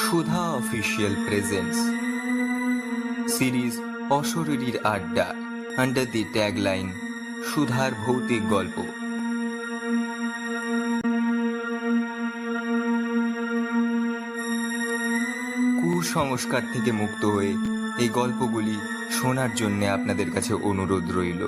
সুধা official presence series অশরীরীর আড্ডা under the tagline সুধার ভৌতিক গল্প। কুসংস্কার থেকে মুক্ত হয়ে এই গল্পগুলি শোনার জন্য আপনাদের কাছে অনুরোধ রইল।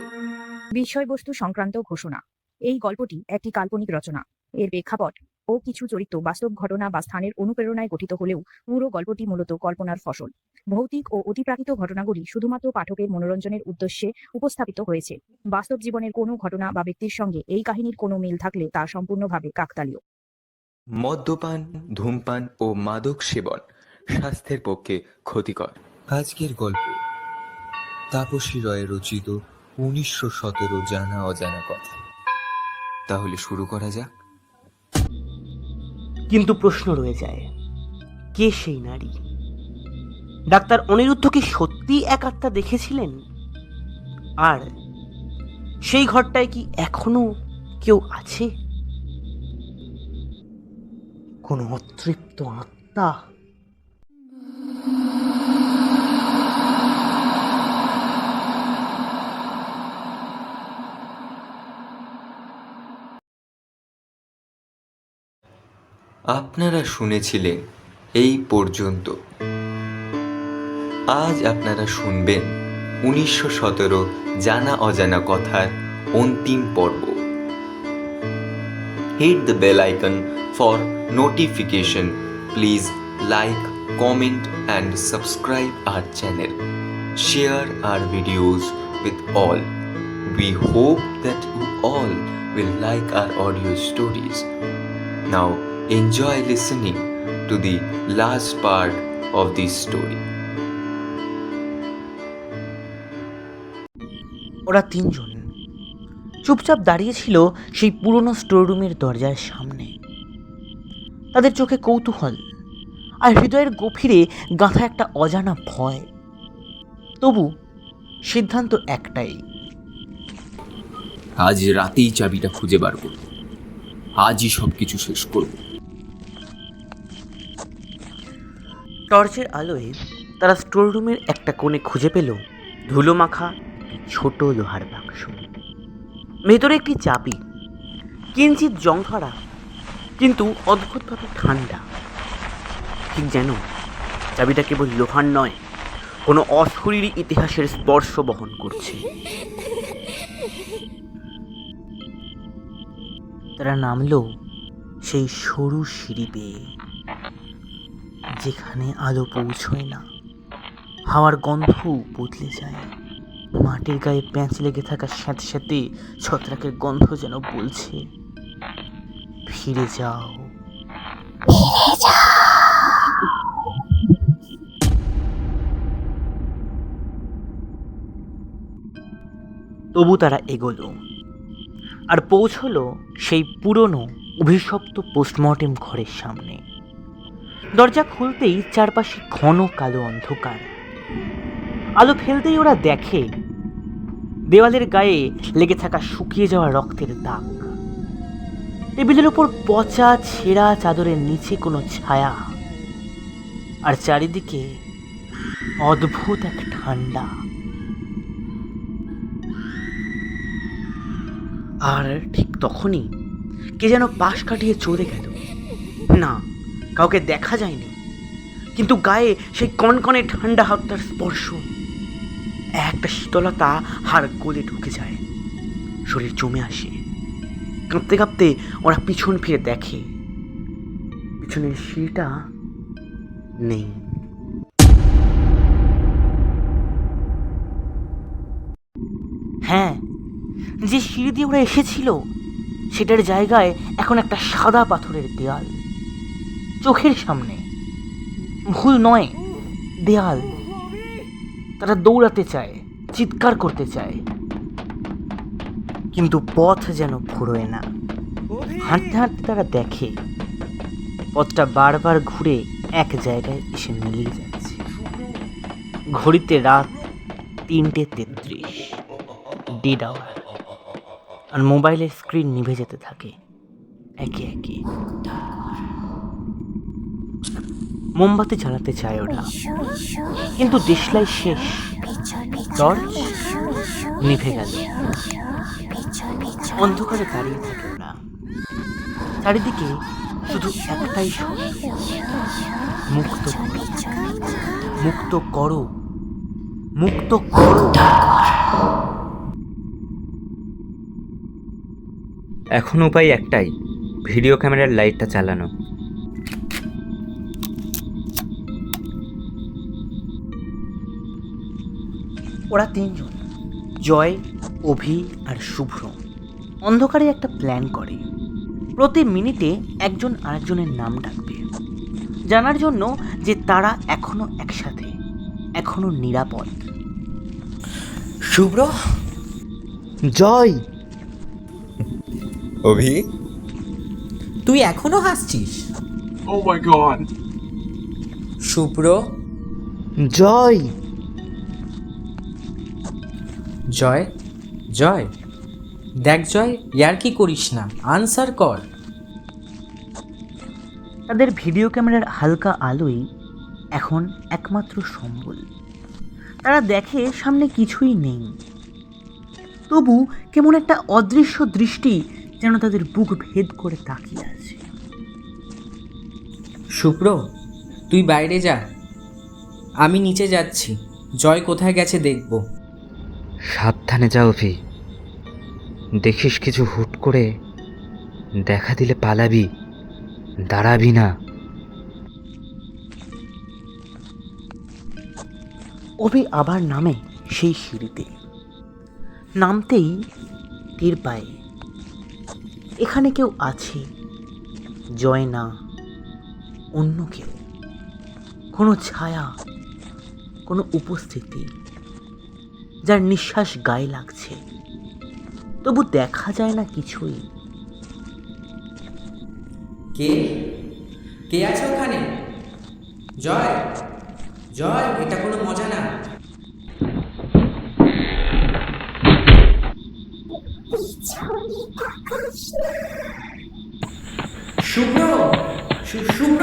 বিষয়বস্তু সংক্রান্ত ঘোষণা। এই গল্পটি একটি কাল্পনিক রচনা। এর প্রেক্ষাপট ও কিছু চরিত্র বাস্তব ঘটনা বা স্থানের অনুপ্রেরণায় গঠিত হলেও পুরো গল্পটি মূলত কল্পনার ফসল। ভৌতিক ও অতিপ্রাকৃত ঘটনাগুলি শুধুমাত্র পাঠকের মনোরঞ্জনের উদ্দেশ্যে উপস্থাপিত হয়েছে। বাস্তব জীবনের কোনো ঘটনা বা ব্যক্তির সঙ্গে এই কাহিনীর কোনো মিল থাকলে তা সম্পূর্ণভাবে কাকতালীয়। মদ্যপান, ধূমপান ও মাদক সেবন স্বাস্থ্যের পক্ষে ক্ষতিকর। আজকের গল্প তাপসী রয় রচিত 1917 জানা অজানা কথা। তাহলে শুরু করা যাক। কিন্তু প্রশ্ন রয়ে যায়, কে সেই নারী? ডাক্তার অনিরুদ্ধ কি সত্যি এক আত্মা দেখেছিলেন? আর সেই ঘরটায় কি এখনো কেউ আছে? কোনো অতৃপ্ত আত্মা? আপনারা শুনেছিলেন এই পর্যন্ত। আজ আপনারা শুনবেন 1917 জানা অজানা কথার অন্তিম পর্ব। Hit the bell icon for notification. Please like, comment and subscribe our channel. Share our videos with all. We hope that you all will like our audio stories. Now enjoy listening to the last part of this story. ওরা তিনজন চুপচাপ দাঁড়িয়েছিল সেই পুরনো স্টোররুমের দরজার সামনে। তাদের চোখে কৌতূহল আর হৃদয়ের গভীরে গাঁথা একটা অজানা ভয়। তবু সিদ্ধান্ত একটাই, আজ রাতেই চাবিটা খুঁজে বার করব। আজই সবকিছু শেষ করব। টর্চের আলোয় তারা স্টোররুমের একটা কোণে খুঁজে পেল ধুলো মাখা ছোট লোহার বাক্স। ভেতরে একটি চাবি, কিঞ্চিত জং ধরা, কিন্তু অদ্ভুতভাবে ঠান্ডা। ঠিক যেন চাবিটা কেবল লোহার নয়, কোনো অশরীরী ইতিহাসের স্পর্শ বহন করছে। তারা নামলো সেই সরু সিঁড়ি বেয়ে, যেখানে আলো পৌঁছয় না। হাওয়ার গন্ধ বদলে যায়। মাটির গায়ে প্যাঁচ লেগে থাকা স্যাঁতে স্যাঁতে ছত্রাকের গন্ধ যেন বলছে, ফিরে যাও, ফিরে যাও। তবু তারা এগোলো আর পৌঁছলো সেই পুরনো অভিশপ্ত পোস্টমর্টেম ঘরের সামনে। দরজা খুলতেই চারপাশে ঘন কালো অন্ধকার। আলো ফেলতেই ওরা দেখে দেওয়ালের গায়ে লেগে থাকা শুকিয়ে যাওয়া রক্তের দাগ। টেবিলের উপর পচা ছেঁড়া চাদরের নিচে কোনো ছায়া, আর চারিদিকে অদ্ভুত এক ঠান্ডা। আর ঠিক তখনই কে যেন পাশ কাটিয়ে চলে গেল। না, কাউকে দেখা যায়নি, কিন্তু গায়ে সেই কনকনে ঠান্ডা হাতটার স্পর্শ। একটা শীতলতা হাড় গলে ঢুকে যায়, শরীর জমে আসে। কাঁপতে কাঁপতে ওরা পিছন ফিরে দেখে, পিছনের সিঁড়িটা নেই। হ্যাঁ, যে সিঁড়ি দিয়ে ওরা এসেছিল সেটার জায়গায় এখন একটা সাদা পাথরের দেয়াল। চোখের সামনে, ভুল নয়, দেয়াল। তারা দৌড়াতে চায়, চিৎকার করতে চায়, কিন্তু পথ যেন ফুরোয় না। হাঁটতে হাঁটতে তারা দেখে পথটা বারবার ঘুরে এক জায়গায় এসে মিলিয়ে যাচ্ছে। ঘড়িতে রাত 3:33, ডেড আওয়ার। আর মোবাইলের স্ক্রিন নিভে যেতে থাকে একে একে। মোমবাতি জ্বালাতে চায় ওরা, কিন্তু দেশলাই শেষ, টর্চ নিভে গেল। অন্ধকারে দাঁড়িয়ে থাকে ওরা, চারিদিকে শুধু একটাই শব্দ, মুক্ত করো, মুক্ত করো, মুক্ত করো। এখন উপায় একটাই, ভিডিও ক্যামেরার লাইটটা চালানো। ওরা তিনজন, জয়, অভি আর শুভ্র, অন্ধকারে একটা প্ল্যান করে। প্রতি মিনিটে একজন আরেকজনের নাম ডাকবে, জানার জন্য যে তারা এখনো একসাথে, এখনো নিরাপদ। শুভ্র, জয়, অভি, তুই এখনো হাসছিস? Oh my god. শুভ্র, জয়, জয়, জয়, দেখ জয়, ইয়ার কি করিস না, আনসার কর। তাদের ভিডিও ক্যামেরার হালকা আলোই এখন একমাত্র সম্বল। তারা দেখে সামনে কিছুই নেই, তবু কেমন একটা অদৃশ্য দৃষ্টি যেন তাদের বুক ভেদ করে তাকিয়ে আছে। শুভ্র, তুই বাইরে যা, আমি নিচে যাচ্ছি, জয় কোথায় গেছে দেখব। সাবধানে যাও অভি, দেখিস কিছু হুট করে দেখা দিলে পালাবি, দাঁড়াবি না। অভি আবার নামে সেই সিঁড়িতে। নামতেই টের পায় এখানে কেউ আছে, জয় না, অন্য কেউ, কোনো ছায়া, কোনো উপস্থিতি, যার নিঃশ্বাস গায়ে লাগছে, তবু দেখা যায় না কিছুই। কে কে আছে ওখানে? জয়, জয়, এটা কোনো মজা না। শুভ্র, শুভ্র,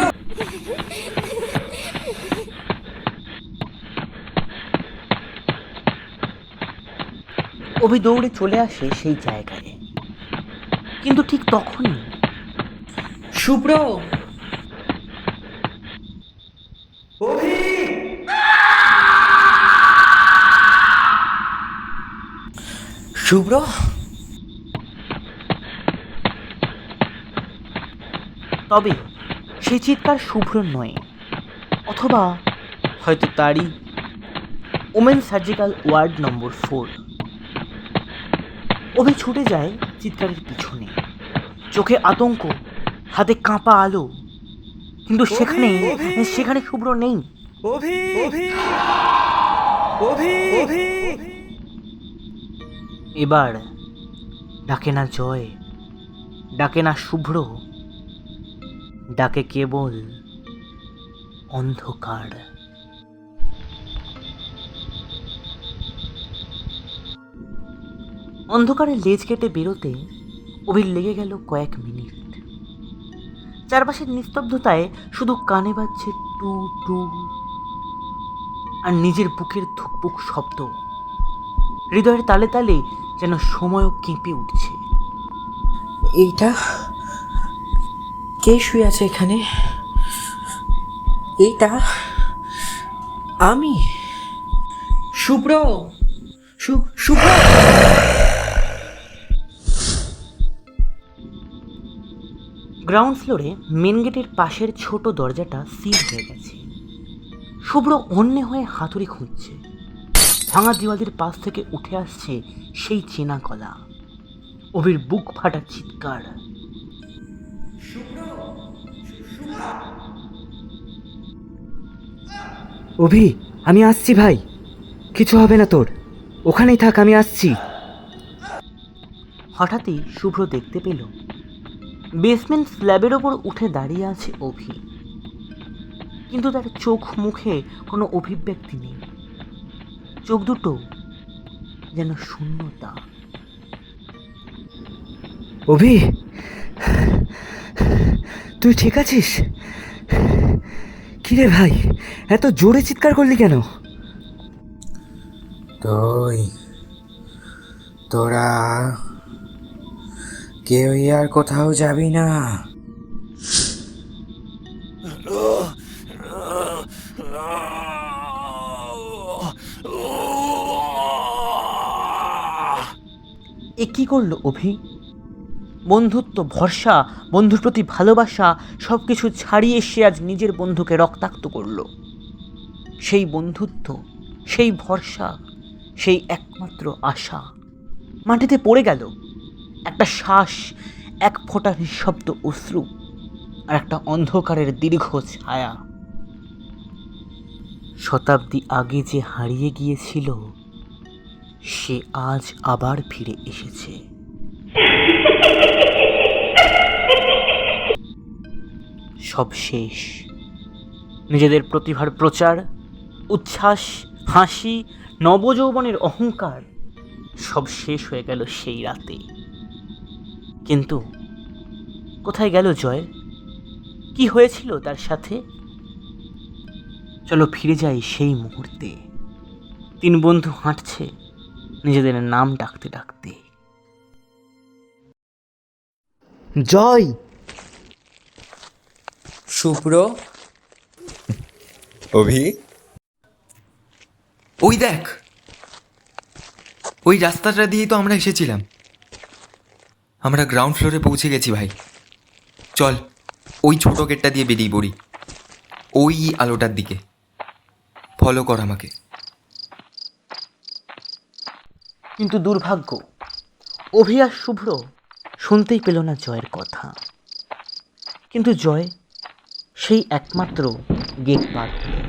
অভি দৌড়ে চলে আসে সেই জায়গায়, কিন্তু ঠিক তখনই শুভ্র, শুভ্র, তবে সেই চিৎকার শুভ্র নয়, অথবা হয়তো তারই। Women surgical ward number 4। অভি ছুটে যায় চিৎকারের পিছনে, চোখে আতঙ্ক, হাতে কাঁপা আলো, কিন্তু সেখানে শুভ্র নেই। এবার ডাকে না জয়, ডাকে না শুভ্র, ডাকে কেবল অন্ধকার। অন্ধকারে লেজ কেটে বেরোতে অভির লেগে গেল কয়েক মিনিট। চারপাশের নিস্তব্ধতায় শুধু কানে বাজছে টু টু, আর নিজের বুকের ধুকপুক শব্দ, হৃদয়ের তালে তালে যেন সময়ও কেঁপে উঠছে। এইটা কে শুয়ে আছে এখানে? এইটা আমি, শুভ্র, শুভ্র। গ্রাউন্ড ফ্লোরে মেন গেটের পাশের ছোট দরজাটা সিল হয়ে গেছে। শুভ্র অন্যে হয়ে হাতুড়ি খুঁজছে। ভাঙা দেওয়ালের পাশ থেকে উঠে আসছে সেই চেনা গলা, অভির বুক ফাটা চিৎকার। অভি, আমি আসছি ভাই, কিছু হবে না তোর, ওখানেই থাক, আমি আসছি। হঠাৎই শুভ্র দেখতে পেল বেসমেন্ট স্ল্যাবের ওপর উঠে দাঁড়িয়ে আছে অভি, কিন্তু তার চোখ মুখে কোনো অভিব্যক্তি নেই, চোখ দুটো যেন শূন্যতা। অভি, তুই ঠিক আছিস? কিরে ভাই, এত জোরে চিৎকার করলি কেন? তোরা কেউই আর কোথাও যাবি না। এ কি করলো অভি? বন্ধুত্ব, ভরসা, বন্ধুর প্রতি ভালোবাসা সব কিছু ছাড়িয়ে সে আজ নিজের বন্ধুকে রক্তাক্ত করলো। সেই বন্ধুত্ব, সেই ভরসা, সেই একমাত্র আশা মাটিতে পড়ে গেল। একটা শ্বাস, এক ফোঁটা নিঃশব্দ অশ্রু, আর একটা অন্ধকারের দীর্ঘ ছায়া। শতাব্দী আগে যে হারিয়ে গিয়েছিল সে আজ আবার ফিরে এসেছে। সব শেষ। নিজেদের প্রতিভার প্রচার, উচ্ছ্বাস, হাসি, নবযৌবনের অহংকার সব শেষ হয়ে গেল সেই রাতে। কিন্তু কোথায় গেল জয়? কি হয়েছিল তার সাথে? চলো ফিরে যাই সেই মুহূর্তে। 3 বন্ধু হাঁটছে নিজেদের নাম ডাকতে ডাকতে। জয়! শুভ্র, অভি, ওই দেখ, ওই রাস্তাটা দিয়েই তো আমরা এসেছিলাম। আমরা গ্রাউন্ড ফ্লোরে পৌঁছে গেছি ভাই। চল ওই ছোট গেটটা দিয়ে বেরিয়ে পড়ি, ওই আলোটার দিকে। ফলো কর আমাকে। কিন্তু দুর্ভাগ্য, অভি আর শুভ্র শুনতেই পেল না জয়ের কথা। কিন্তু জয় সেই একমাত্র গেট পার হলো।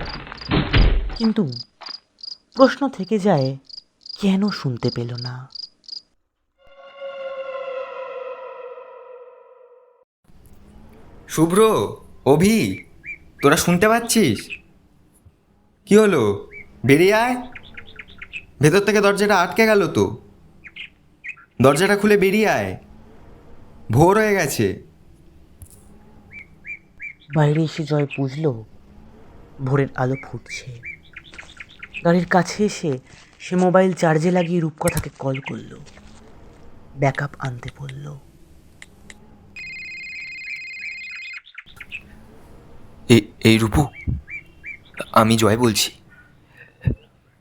কিন্তু প্রশ্ন থেকে যায়, কেন শুনতে পেল না? শুভ্র, অভি, তোরা শুনতে পাচ্ছিস? কি হলো? বেরিয়ে আয়। ভেতর থেকে দরজাটা আটকে গেল তো। দরজাটা খুলে বেরিয়ে আয়, ভোর হয়ে গেছে। বাইরে এসে জয় বুঝল ভোরের আলো ফুটছে। গাড়ির কাছে এসে সে মোবাইল চার্জে লাগিয়ে রূপকথাকে কল করলো। ব্যাকআপ আনতে বলল। এই রূপু, আমি জয় বলছি।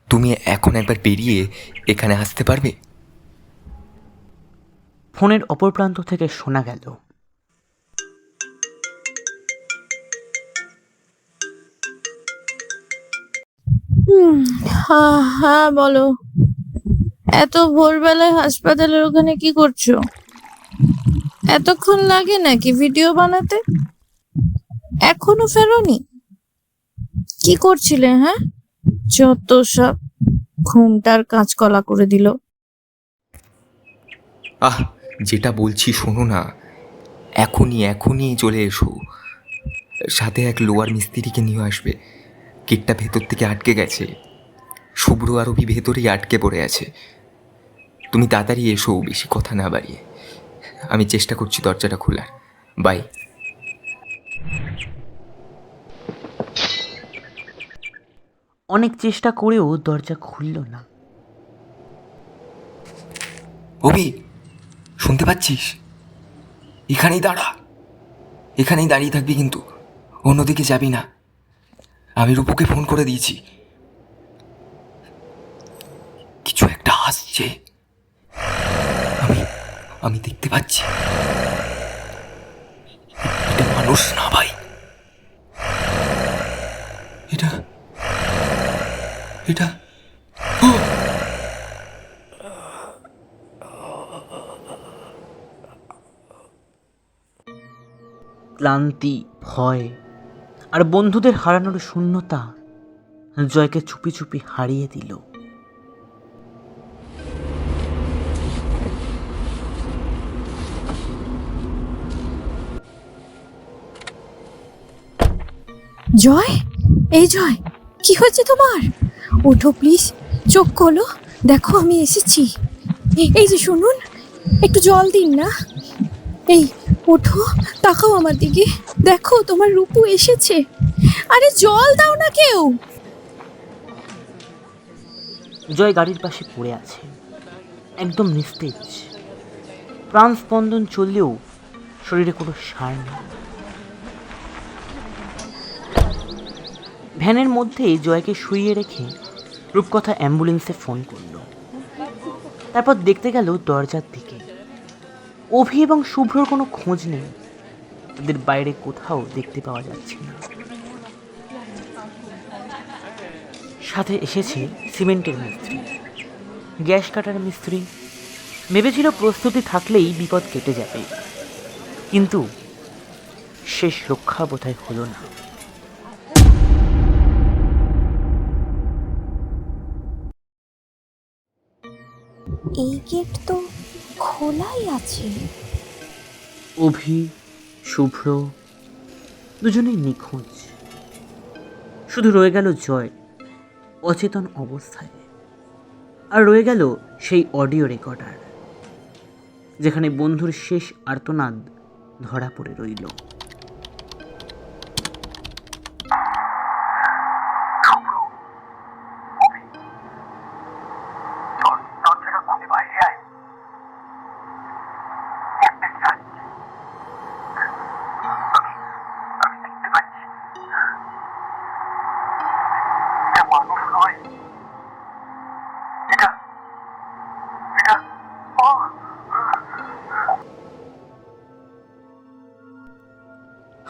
তুমি এখন একবার বেরিয়ে এখানে আসতে পারবে? ফোনের অপর প্রান্ত থেকে শোনা গেল, হ্যাঁ হ্যাঁ বলো। এত ভোরবেলায় হাসপাতালের ওখানে কি করছো? এতক্ষণ লাগে নাকি ভিডিও বানাতে? এখনো ফেরোনি? কি করছিলে? হ্যাঁ, যত সব ঘুমটার কাঁচকলা করে দিল। আহ, যেটা বলছি শোনো না। এখনই চলে এসো। সাথে এক লোয়ার মিস্ত্রিকে নিয়ে আসবে। গেটটা ভেতর থেকে আটকে গেছে। শুভ্র আর অভি ভেতরেই আটকে পড়ে আছে। তুমি তাড়াতাড়ি এসো, বেশি কথা না বাড়িয়ে। আমি চেষ্টা করছি দরজাটা খোলার। বাই। অনেক চেষ্টা করেও দরজা খুলল না। অভি, শুনতে পাচ্ছিস? এখানেই দাঁড়া। এখানেই দাঁড়িয়ে থাকবি, কিন্তু অন্যদিকে যাবি না। আমি রূপুকে ফোন করে দিয়েছি। কিছু একটা আসছে, আমি দেখতে পাচ্ছি। এটা মানুষ না ভাই, এটা ক্লান্তি, ভয় আর বন্ধুদের হারানোর শূন্যতা জয়কে চুপি চুপি হারিয়ে দিল। জয়, এই জয়, কি হয়েছে তোমার? ওঠো প্লিজ, চোখ খোলো, দেখো আমি এসেছি। এই যে শুনুন, একটু জল দিন না। এই ওঠো, তাকাও আমার দিকে, দেখো তোমার রূপু এসেছে। আরে জল দাও না কেউ। জয় গাড়ির পাশে পড়ে আছে, একদম নিস্তেজ। প্রাণ স্পন্দন চললেও শরীরে কোনো সার নেই। ভ্যানের মধ্যে জয়কে শুইয়ে রেখে রূপকথা অ্যাম্বুলেন্সে ফোন করল। তারপর দেখতে গেল দরজার দিকে। অভি এবং শুভ্রর কোনো খোঁজ নেই, তাদের বাইরে কোথাও দেখতে পাওয়া যাচ্ছে না। সাথে এসেছে সিমেন্টের মিস্ত্রি, গ্যাস কাটার মিস্ত্রি। ভেবেছিল প্রস্তুতি থাকলেই বিপদ কেটে যাবে, কিন্তু শেষ রক্ষা বোধহয় হলো না। এই গেট তো খোলাই আছে। অভি, শুভ্র দুজনেই নিখোঁজ। শুধু রয়ে গেল জয় অচেতন অবস্থায়, আর রয়ে গেল সেই অডিও রেকর্ডার যেখানে বন্ধুর শেষ আর্তনাদ ধরা পড়ে রইল।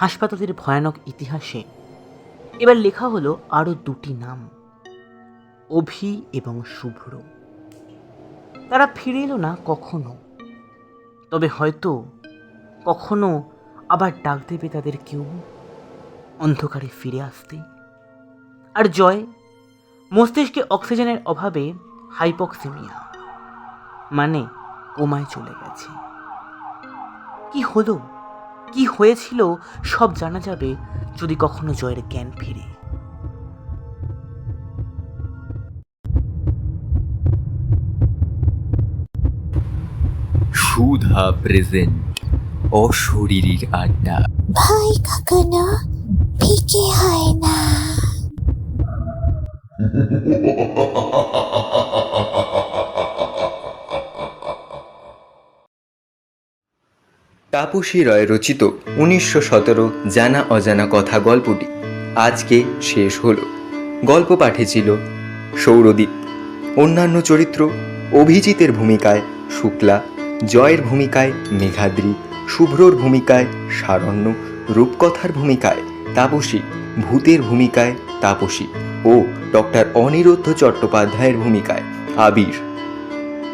হাসপাতালের ভয়ানক ইতিহাসে এবার লেখা হলো আরও দুটি নাম, অভি এবং শুভ্র। তারা ফিরে এলো না কখনো, তবে হয়তো কখনো আবার ডাক দেবে তাদের কেউ অন্ধকারে ফিরে আসতে। আর জয় মস্তিষ্কে অক্সিজেনের অভাবে হাইপক্সেমিয়া, মানে কোমায় চলে গেছে। কি হলো, কি হয়েছিল সব জানা যাবে যদি কখনো জয়ের জ্ঞান ফিরে। সুধা প্রেজেন্ট অশরীরীর আড্ডা। ভাই কাকানা ফিকে হয় না। তাপসী রয় রচিত 1917 জানা অজানা কথা গল্পটি আজকে শেষ হলো। গল্প পাঠে ছিল সৌরদীপ। অন্যান্য চরিত্র: অভিজিতের ভূমিকায় শুক্লা, জয়ের ভূমিকায় মেঘাদ্রি, শুভ্রর ভূমিকায় শারণ্য, রূপকথার ভূমিকায় তাপসী, ভূতের ভূমিকায় তাপসী ও ডক্টর অনিরুদ্ধ চট্টোপাধ্যায়ের ভূমিকায় আবির।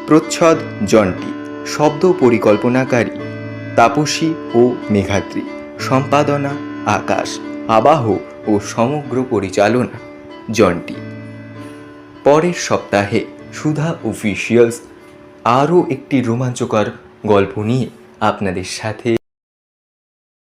প্রচ্ছদ জন্টি। শব্দ পরিকল্পনাকারী তাপসী ও মেঘাদ্রি। সম্পাদনা আকাশ। আবাহ ও সমগ্র পরিচালনা জন্টি। পরের সপ্তাহে সুধা অফিসিয়ালস আরও একটি রোমাঞ্চকর গল্প নিয়ে আপনাদের সাথে